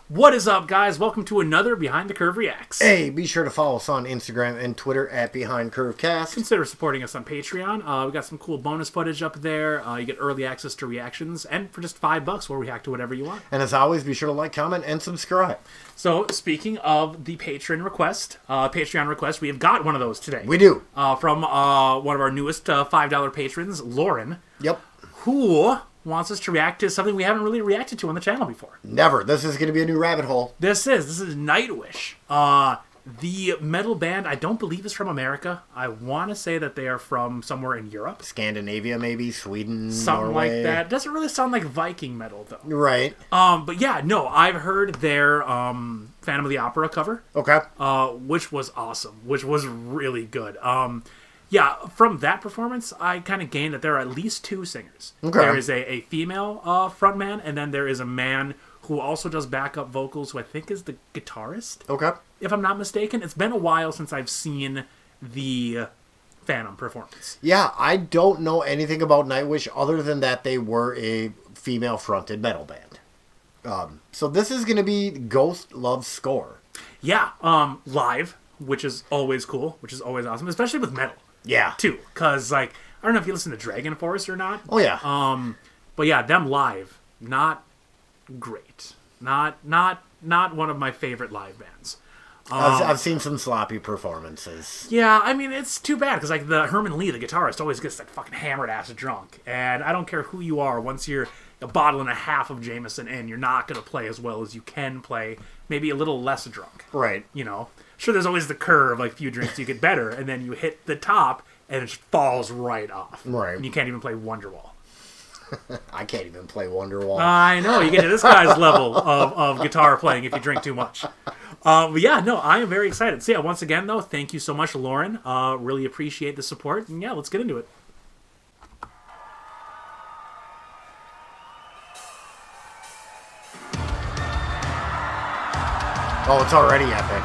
What is up, guys? Welcome to another Behind the Curve Reacts. Hey, be sure to follow us on Instagram and Twitter at Behind Curve Cast. Consider supporting us on Patreon. We got some cool bonus footage up there. You get early access to reactions, and for just $5, we'll react to whatever you want. And as always, be sure to like, comment, and subscribe. So, speaking of the Patreon request, we have got one of those today. We do. From one of our newest $5 patrons, Lauren. Yep. Who wants us to react to something we haven't really reacted to on the channel before. Never. This is going to be a new rabbit hole. This is Nightwish. The metal band, I don't believe is from America. I want to say that they are from somewhere in Europe. Scandinavia, maybe. Sweden, something Norway. like that. Doesn't really sound like Viking metal, though. Right. But yeah, no, I've heard their Phantom of the Opera cover. Okay. Which was awesome. Which was really good. Yeah, from that performance, I kind of gained that there are at least two singers. Okay. There is a female frontman, and then there is a man who also does backup vocals, who I think is the guitarist. Okay. If I'm not mistaken. It's been a while since I've seen the Phantom performance. Yeah, I don't know anything about Nightwish other than that they were a female-fronted metal band. So this is going to be Ghost Love Score. Yeah, live, which is always cool, which is always awesome, especially with metal. Yeah. Too, because, like, I don't know if you listen to Dragon Force or not. Oh, yeah. But yeah, them live, not great. Not one of my favorite live bands. I've seen some sloppy performances. Yeah, I mean, it's too bad, because, like, the Herman Lee, the guitarist, always gets, like, fucking hammered-ass drunk. And I don't care who you are, once you're a bottle and a half of Jameson in, you're not going to play as well as you can play, maybe a little less drunk. Right. You know? Sure, there's always the curve, like, a few drinks you get better, and then you hit the top, and it just falls right off. Right. And you can't even play Wonderwall. I can't even play Wonderwall. I know, you get to this guy's level of guitar playing if you drink too much. But yeah, no, I am very excited. So yeah, once again, though, thank you so much, Lauren. Really appreciate the support, and yeah, let's get into it. Oh, it's already epic.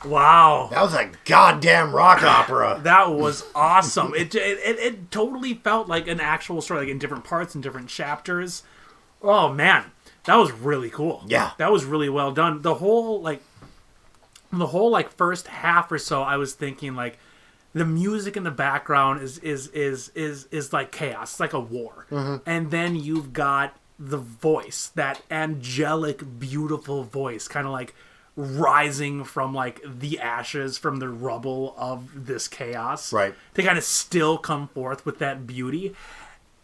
Wow. That was a goddamn rock opera. That was awesome. It totally felt like an actual story, like in different parts and different chapters. Oh, man. That was really cool. Yeah. That was really well done. The whole first half or so, I was thinking like the music in the background is like chaos. It's like a war. Mm-hmm. And then you've got the voice, that angelic, beautiful voice, kind of like rising from like the ashes, from the rubble of this chaos, right, to kind of still come forth with that beauty.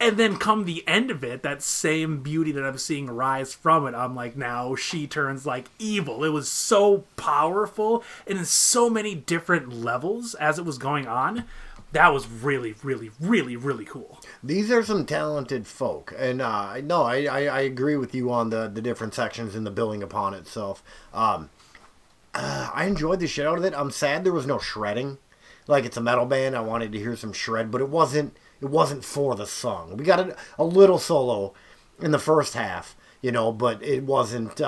And then come the end of it, that same beauty that I'm seeing rise from it, I'm like, now she turns like evil. It was so powerful and in so many different levels as it was going on. That was really, really, really, really cool. These are some talented folk. And no, I agree with you on the different sections in the building upon itself. I enjoyed the shit out of it. I'm sad there was no shredding. Like, it's a metal band. I wanted to hear some shred, but it wasn't for the song. We got a little solo in the first half, but it wasn't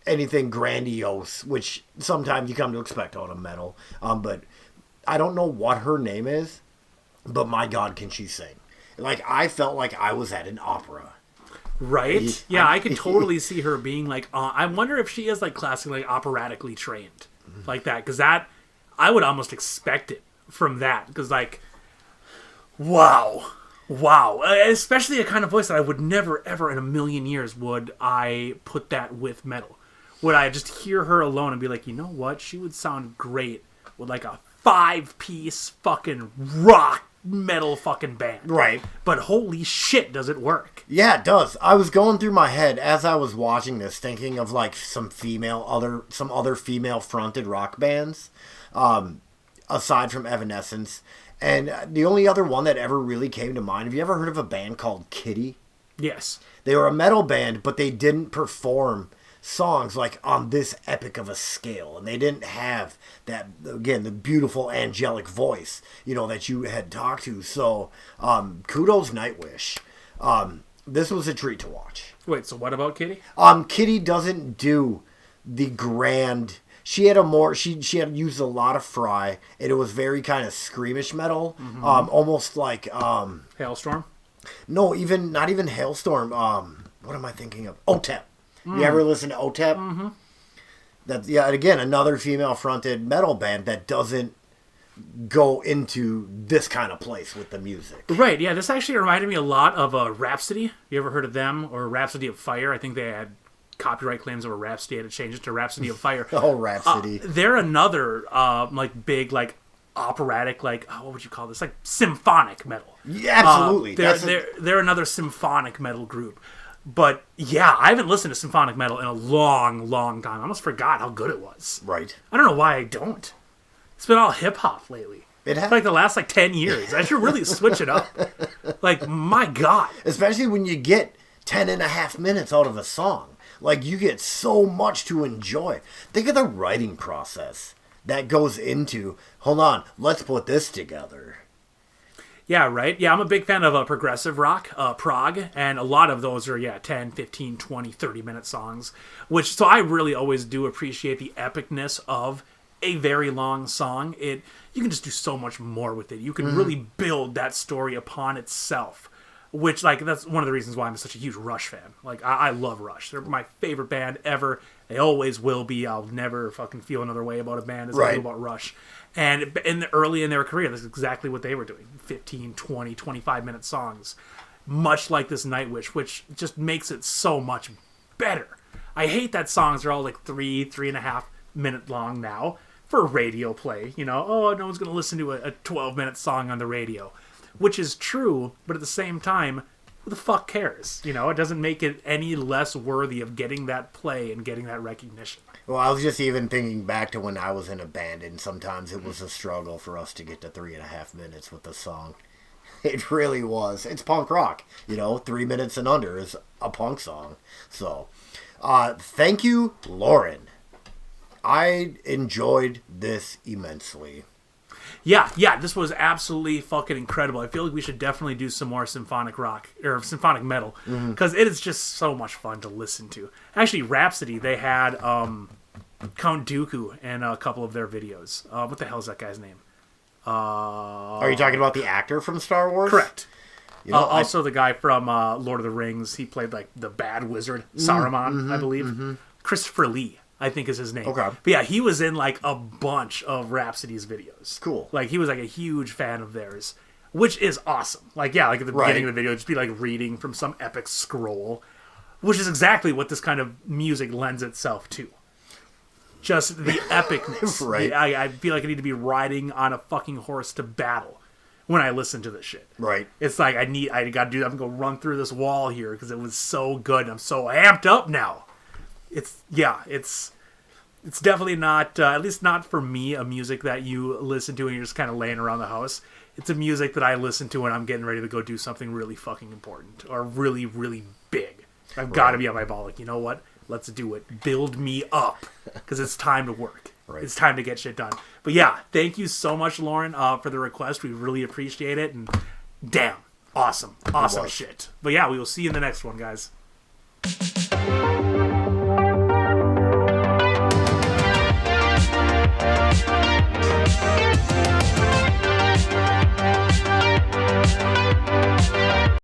anything grandiose, which sometimes you come to expect out of metal. But I don't know what her name is, but my God, can she sing. Like, I felt like I was at an opera. Right? Yeah, I could totally see her being like, I wonder if she is like classically, like, operatically trained like that. Because that, I would almost expect it from that. Because like, wow. Especially a kind of voice that I would never, ever in a million years would I put that with metal. Would I just hear her alone and be like, you know what? She would sound great with like a 5-piece fucking rock metal fucking band. Right. But holy shit, does it work. Yeah, it does. I was going through my head as I was watching this, thinking of like some other female fronted rock bands, aside from Evanescence. And the only other one that ever really came to mind, have you ever heard of a band called Kitty? Yes. They were a metal band, but they didn't perform songs like on this epic of a scale, and they didn't have that, again, the beautiful angelic voice that you had talked to. So kudos Nightwish. This was a treat to watch. Wait, so what about Kitty? Kitty doesn't do the grand. She had had used a lot of Fry, and it was very kind of screamish metal, almost like Hailstorm. No, not even Hailstorm. What am I thinking of? OTEP. You ever listen to OTEP? Mm-hmm. That's, yeah, again, another female-fronted metal band that doesn't go into this kind of place with the music. Right, yeah, this actually reminded me a lot of Rhapsody. You ever heard of them? Or Rhapsody of Fire? I think they had copyright claims over Rhapsody. Had to change it to Rhapsody of Fire. Oh, Rhapsody. They're another, big, operatic, what would you call this? Symphonic metal. Yeah, absolutely. They're another symphonic metal group. But, yeah, I haven't listened to symphonic metal in a long, long time. I almost forgot how good it was. Right. I don't know why I don't. It's been all hip-hop lately. It has. For the last, 10 years. I should really switch it up. My God. Especially when you get 10.5 minutes out of a song. You get so much to enjoy. Think of the writing process that goes into, hold on, let's put this together. Yeah, right. Yeah, I'm a big fan of progressive rock, prog, and a lot of those are, 10, 15, 20, 30-minute songs. So I really always do appreciate the epicness of a very long song. You can just do so much more with it. You can really build that story upon itself, which, that's one of the reasons why I'm such a huge Rush fan. I love Rush. They're my favorite band ever. They always will be. I'll never fucking feel another way about a band as I do about Rush. And early in their career, that's exactly what they were doing. 15, 20, 25-minute songs. Much like this Nightwish, which just makes it so much better. I hate that songs are all 3.5 minute long now for radio play. No one's going to listen to a 12-minute song on the radio. Which is true, but at the same time, who the fuck cares? It doesn't make it any less worthy of getting that play and getting that recognition. Well, I was just even thinking back to when I was in a band, and sometimes it was a struggle for us to get to 3.5 minutes with a song. It really was. It's punk rock. 3 minutes and under is a punk song. So, thank you, Lauren. I enjoyed this immensely. Yeah, this was absolutely fucking incredible. I feel like we should definitely do some more symphonic rock, or symphonic metal, because it is just so much fun to listen to. Actually, Rhapsody, they had Count Dooku in a couple of their videos. What the hell is that guy's name? Are you talking about the actor from Star Wars? Correct. Also the guy from Lord of the Rings. He played the bad wizard, Saruman, I believe. Christopher Lee, I think is his name. Okay. But yeah, he was in a bunch of Rhapsody's videos. Cool. He was a huge fan of theirs, which is awesome. At the beginning of the video, just be reading from some epic scroll, which is exactly what this kind of music lends itself to. Just the epicness. Right. I feel like I need to be riding on a fucking horse to battle when I listen to this shit. Right. It's I gotta do that. I'm gonna run through this wall here because it was so good. And I'm so amped up now. It's definitely not, at least not for me, a music that you listen to and you're just kind of laying around the house. It's a music that I listen to when I'm getting ready to go do something really fucking important or really, really big. I've got to be on my ball. You know what? Let's do it. Build me up because it's time to work. Right. It's time to get shit done. But yeah, thank you so much, Lauren, for the request. We really appreciate it. And damn, awesome shit. But yeah, we will see you in the next one, guys.